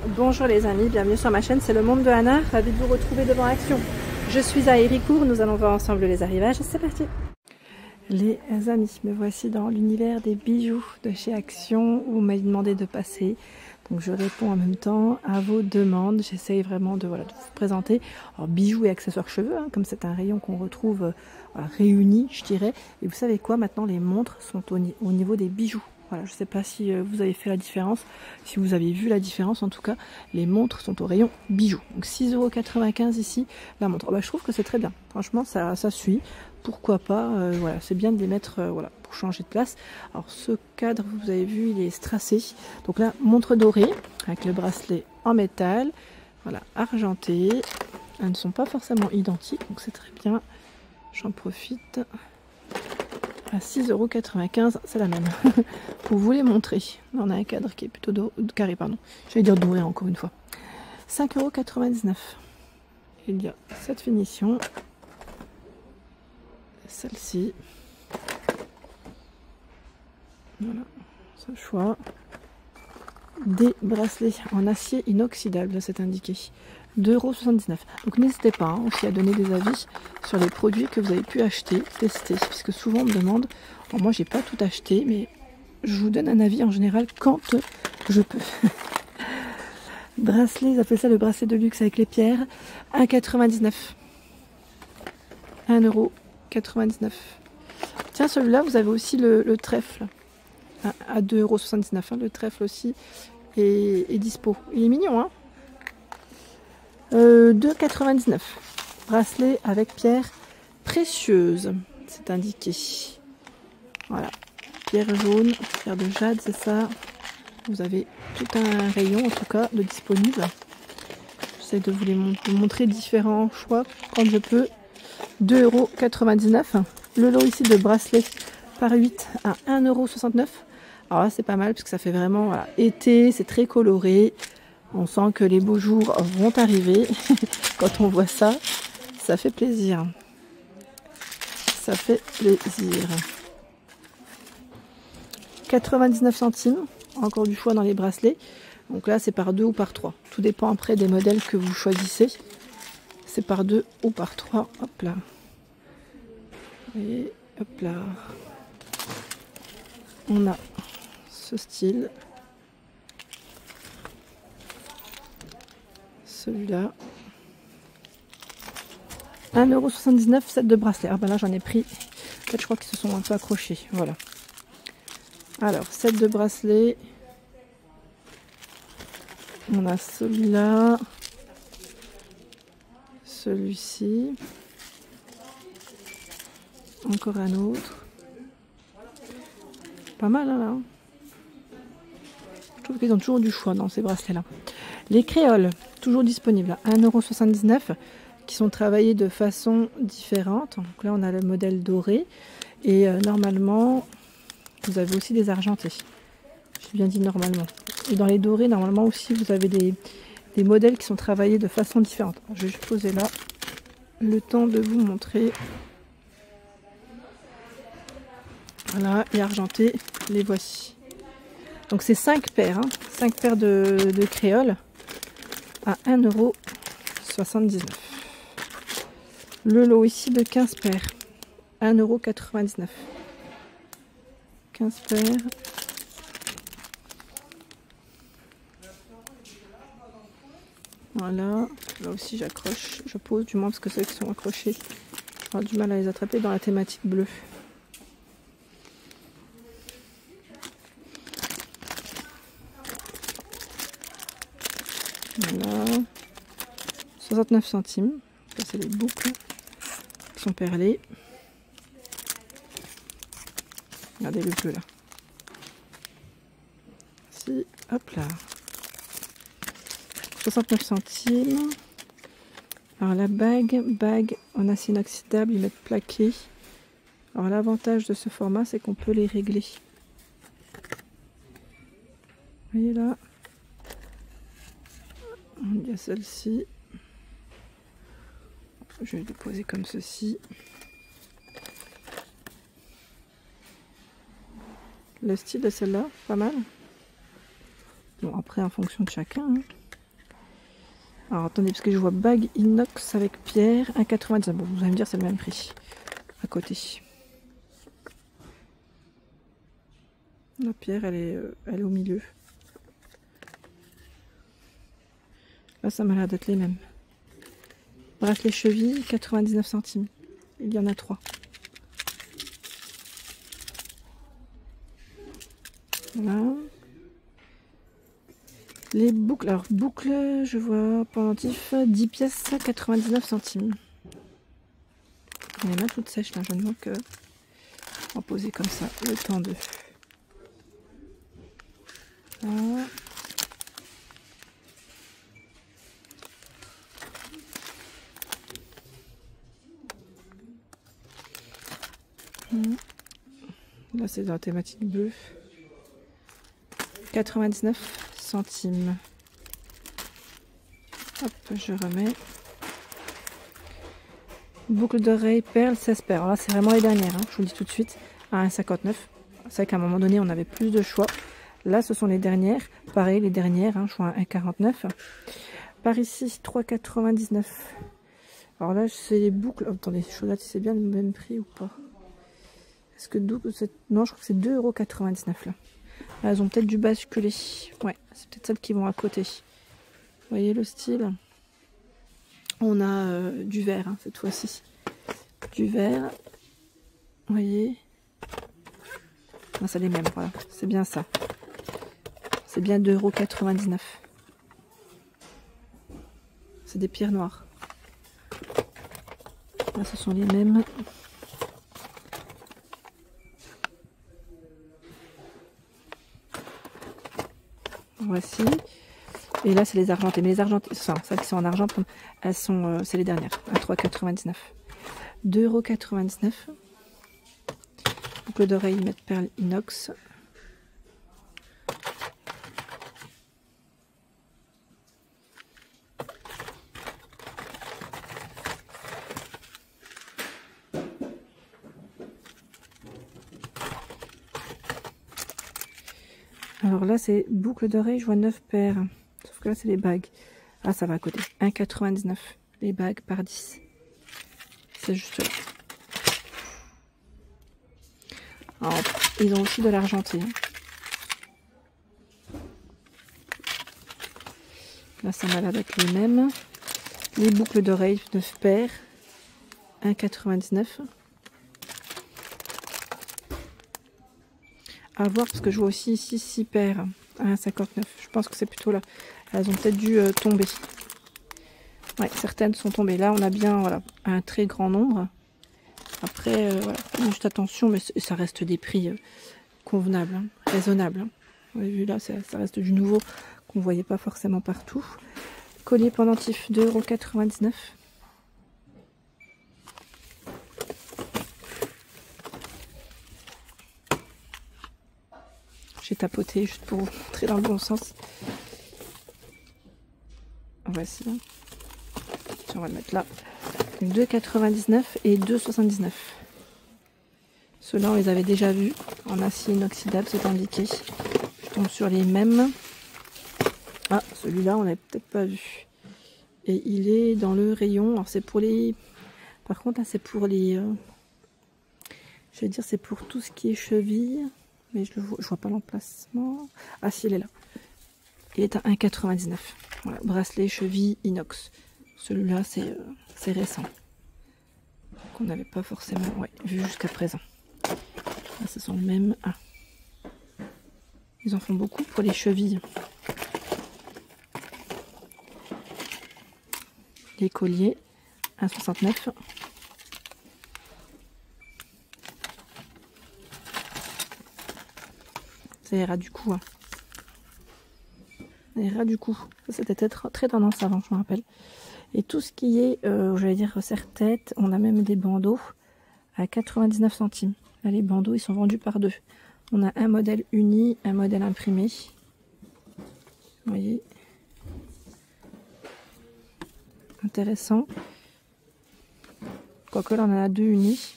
Bonjour les amis, bienvenue sur ma chaîne, c'est le monde de Anna, ravie de vous retrouver devant Action. Je suis à Héricourt, nous allons voir ensemble les arrivages, c'est parti. Les amis, me voici dans l'univers des bijoux de chez Action où vous m'avez demandé de passer. Donc je réponds en même temps à vos demandes, j'essaye vraiment de vous présenter. Alors bijoux et accessoires cheveux, hein, comme c'est un rayon qu'on retrouve réuni, je dirais. Et vous savez quoi, maintenant les montres sont au niveau des bijoux. Voilà, je ne sais pas si vous avez fait la différence, si vous avez vu la différence, en tout cas, les montres sont au rayon bijoux. Donc 6,95 € ici, la montre. Oh, bah, je trouve que c'est très bien, franchement ça suit, pourquoi pas, voilà, c'est bien de les mettre voilà, pour changer de place. Alors ce cadre, vous avez vu, il est strassé, donc là, montre dorée, avec le bracelet en métal, voilà, argenté, elles ne sont pas forcément identiques, donc c'est très bien, j'en profite. À 6,95 €, c'est la même. Pour vous les montrer. On a un cadre qui est plutôt carré, pardon. J'allais dire doré encore une fois. 5,99 €. Il y a cette finition. Celle-ci. Voilà, ce choix. Des bracelets en acier inoxydable, c'est indiqué. 2,79 €. Donc n'hésitez pas hein, aussi à donner des avis sur les produits que vous avez pu acheter, tester, puisque souvent on me demande, alors moi j'ai pas tout acheté, mais je vous donne un avis en général quand je peux. Bracelet, ils appellent ça le bracelet de luxe avec les pierres, 1,99 €. 1,99 €. Tiens, celui-là, vous avez aussi le trèfle, à 2,79 €, hein, le trèfle aussi est dispo. Il est mignon, hein. 2,99 €. Bracelet avec pierre précieuse, c'est indiqué. Voilà, pierre jaune, pierre de jade, c'est ça. Vous avez tout un rayon en tout cas de disponible. J'essaie de vous les montrer différents choix quand je peux. 2,99 €. Le lot ici de bracelets par 8 à 1,69 €. Alors là c'est pas mal parce que ça fait vraiment voilà, été, c'est très coloré. On sent que les beaux jours vont arriver. Quand on voit ça, ça fait plaisir. Ça fait plaisir. 99 centimes. Encore du choix dans les bracelets. Donc là, c'est par 2 ou par 3. Tout dépend après des modèles que vous choisissez. C'est par 2 ou par 3. Hop là. Et hop là. On a ce style. Celui-là. 1,79 €, set de bracelets. Ah ben là j'en ai pris. En fait je crois qu'ils se sont un peu accrochés. Voilà. Alors, set de bracelets. On a celui-là. Celui-ci. Encore un autre. Pas mal hein, là. Je trouve qu'ils ont toujours du choix dans ces bracelets-là. Les créoles, toujours disponibles à 1,79 €, qui sont travaillés de façon différente. Donc là, on a le modèle doré. Et normalement, vous avez aussi des argentés. J'ai bien dit normalement. Et dans les dorés, normalement aussi, vous avez des modèles qui sont travaillés de façon différente. Alors, je vais juste poser là le temps de vous montrer. Voilà, et argentés, les voici. Donc c'est 5 paires, hein, 5 paires de créoles à 1,79 €. Le lot ici de 15 paires, 1,99 €. 15 paires. Voilà, là aussi j'accroche, je pose du moins parce que ceux qui sont accrochés, j'aurai du mal à les attraper dans la thématique bleue. Voilà, 69 centimes. Ça c'est les boucles qui sont perlées. Regardez le bleu là. Si, hop là. 69 centimes. Alors la bague en acier inoxydable, ils mettent plaqué. Alors l'avantage de ce format, c'est qu'on peut les régler. Vous voyez là. Il y a celle-ci. Je vais les poser comme ceci. Le style de celle-là, pas mal. Bon, après, en fonction de chacun. Hein. Alors attendez, parce que je vois bague inox avec pierre, 1,99. Bon, vous allez me dire, c'est le même prix. À côté. La pierre, elle est au milieu. Là, ça m'a l'air d'être les mêmes. Bracelet cheville, 99 centimes. Il y en a 3. Voilà. Les boucles. Alors, boucles, je vois pendentif, 10 pièces, 99 centimes. Elle est même toute sèche là, je ne vois que en poser comme ça, le temps de. Voilà. Là, c'est dans la thématique bleue. 99 centimes. Hop, je remets. Boucle d'oreille, perles, 16 perles. Alors là, c'est vraiment les dernières, hein, je vous le dis tout de suite, à 1,59. C'est vrai qu'à un moment donné, on avait plus de choix. Là, ce sont les dernières. Pareil, les dernières, hein, je vois à 1,49. Par ici, 3,99. Alors là, c'est les boucles. Oh, attendez, je regarde si c'est bien le même prix ou pas. Est-ce que non, je crois que c'est 2,99 € là. Là, elles ont peut-être dû basculer. Ouais, c'est peut-être celles qui vont à côté. Vous voyez le style? On a du vert hein, cette fois-ci. Du vert. Vous voyez? Non, c'est les mêmes, voilà. C'est bien ça. C'est bien 2,99 €. C'est des pierres noires. Là, ce sont les mêmes. Voici. Et là, c'est les argentées. Mais les argentées, enfin, celles qui sont en argent, elles sont, c'est les dernières, à 3,99 €. 2,99 €. Boucle d'oreille, mettre perle inox. Alors là, c'est boucle d'oreille, je vois 9 paires. Sauf que là, c'est les bagues. Ah, ça va à côté. 1,99 €. Les bagues par 10. C'est juste là. Alors, ils ont aussi de l'argenté. Là, ça m'a l'air d'être les mêmes. Les boucles d'oreilles, 9 paires. 1,99 €. À voir, parce que je vois aussi ici 6 paires. À 1,59 €. Je pense que c'est plutôt là. Elles ont peut-être dû tomber. Ouais, certaines sont tombées. Là, on a bien voilà, un très grand nombre. Après, voilà, juste attention, mais ça reste des prix convenables, hein, raisonnables. Hein. Vous avez vu là, ça reste du nouveau qu'on ne voyait pas forcément partout. Collier pendentif, 2,99 €. J'ai tapoté juste pour vous montrer dans le bon sens. Voici. On va le mettre là. 2,99 € et 2,79 €. Ceux-là, on les avait déjà vus en acier inoxydable, c'est indiqué. Je tombe sur les mêmes. Ah, celui-là, on l'avait peut-être pas vu. Et il est dans le rayon. Alors, c'est pour les. Par contre, là, c'est pour les. Je vais dire, c'est pour tout ce qui est cheville. Mais je vois pas l'emplacement. Ah, si, il est là. Il est à 1,99 €. Voilà, bracelet, cheville, inox. Celui-là, c'est récent. Qu'on n'avait pas forcément vu jusqu'à présent. Là, ce sont les mêmes. Ah. Ils en font beaucoup pour les chevilles. Les colliers, 1,69 €. Ça ira du coup. Hein. Ça ira du coup. Ça, c'était très tendance avant, je me rappelle. Et tout ce qui est, j'allais dire, serre-tête, on a même des bandeaux à 99 centimes. Là, les bandeaux, ils sont vendus par deux. On a un modèle uni, un modèle imprimé. Vous voyez. Intéressant. Quoique là, on en a deux unis.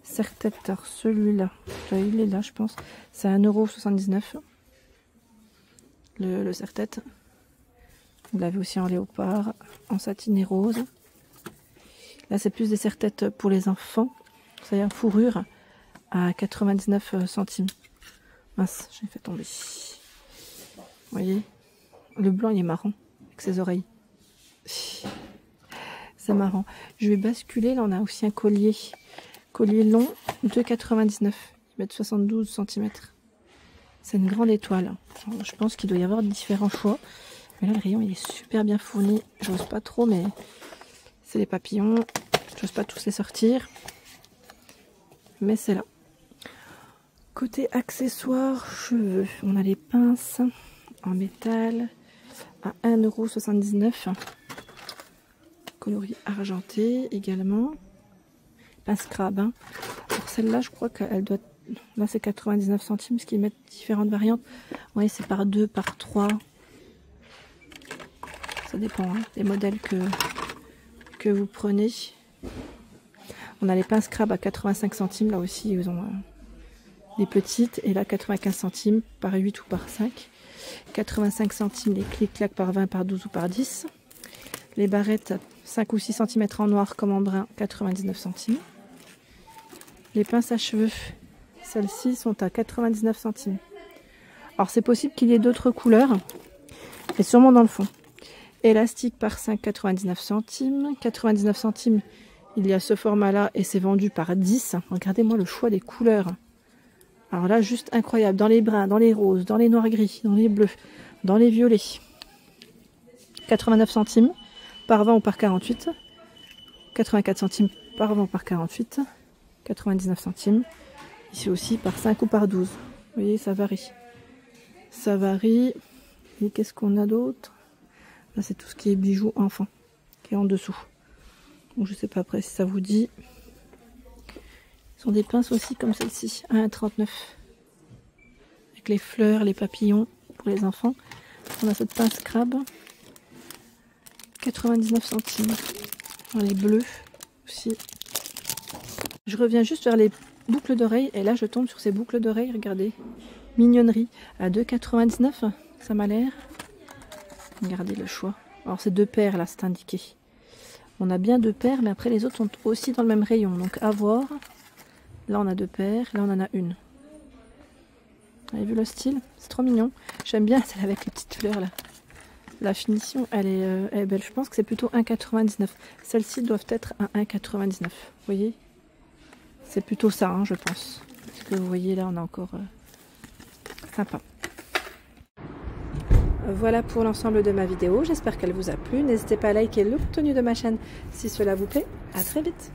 Serre-tête, alors celui-là, il est là, je pense. C'est 1,79 €. Le serre-tête. Vous l'avez aussi en léopard, en satin et rose. Là, c'est plus des serre-têtes pour les enfants. Ça y est, en fourrure à 99 centimes. Mince, j'ai fait tomber. Vous voyez, le blanc, il est marrant avec ses oreilles. C'est marrant. Je vais basculer. Là, on a aussi un collier. Collier long, 2,99. Il met 72 cm. C'est une grande étoile. Alors, je pense qu'il doit y avoir différents choix. Mais là, le rayon, il est super bien fourni. J'ose pas trop, mais c'est les papillons. J'ose pas tous les sortir. Mais c'est là. Côté accessoires, cheveux. On a les pinces en métal à 1,79 €. Coloris argenté également. Pince crabe. Hein. Pour celle-là, je crois qu'elle doit... Là, c'est 99 centimes, parce qu'ils mettent différentes variantes. Oui, c'est par 2, par 3. Ça dépend hein, des modèles que vous prenez. On a les pinces crabes à 85 centimes. Là aussi, ils ont des petites. Et là, 95 centimes par 8 ou par 5. 85 centimes les clic-clac par 20, par 12 ou par 10. Les barrettes 5 ou 6 cm en noir comme en brun, 99 centimes. Les pinces à cheveux, celles-ci sont à 99 centimes. Alors c'est possible qu'il y ait d'autres couleurs, et sûrement dans le fond. Élastique par 5, 99 centimes. 99 centimes, il y a ce format-là et c'est vendu par 10. Regardez-moi le choix des couleurs. Alors là, juste incroyable. Dans les bruns, dans les roses, dans les noirs gris, dans les bleus, dans les violets. 89 centimes par 20 ou par 48. 84 centimes par 20 ou par 48. 99 centimes. Ici aussi par 5 ou par 12. Vous voyez, ça varie. Ça varie. Et qu'est-ce qu'on a d'autre? Là, c'est tout ce qui est bijoux enfant, qui est en dessous. Donc, je sais pas après si ça vous dit. Ce sont des pinces aussi comme celle-ci, à 1,39 €. Avec les fleurs, les papillons pour les enfants. On a cette pince crabe. 99 centimes. Les bleus aussi. Je reviens juste vers les boucles d'oreilles. Et là, je tombe sur ces boucles d'oreilles. Regardez. Mignonnerie. À 2,99 €. Ça m'a l'air. Regardez le choix. Alors, c'est 2 paires, là, c'est indiqué. On a bien 2 paires, mais après, les autres sont aussi dans le même rayon. Donc, à voir. Là, on a 2 paires. Là, on en a une. Vous avez vu le style? C'est trop mignon. J'aime bien celle avec les petites fleurs, là. La finition, elle est belle. Je pense que c'est plutôt 1,99 €. Celles-ci doivent être à 1,99 €. Vous voyez? C'est plutôt ça, hein, je pense. Parce que vous voyez, là, on a encore... sympa. Voilà pour l'ensemble de ma vidéo. J'espère qu'elle vous a plu. N'hésitez pas à liker le contenu de ma chaîne si cela vous plaît. À très vite.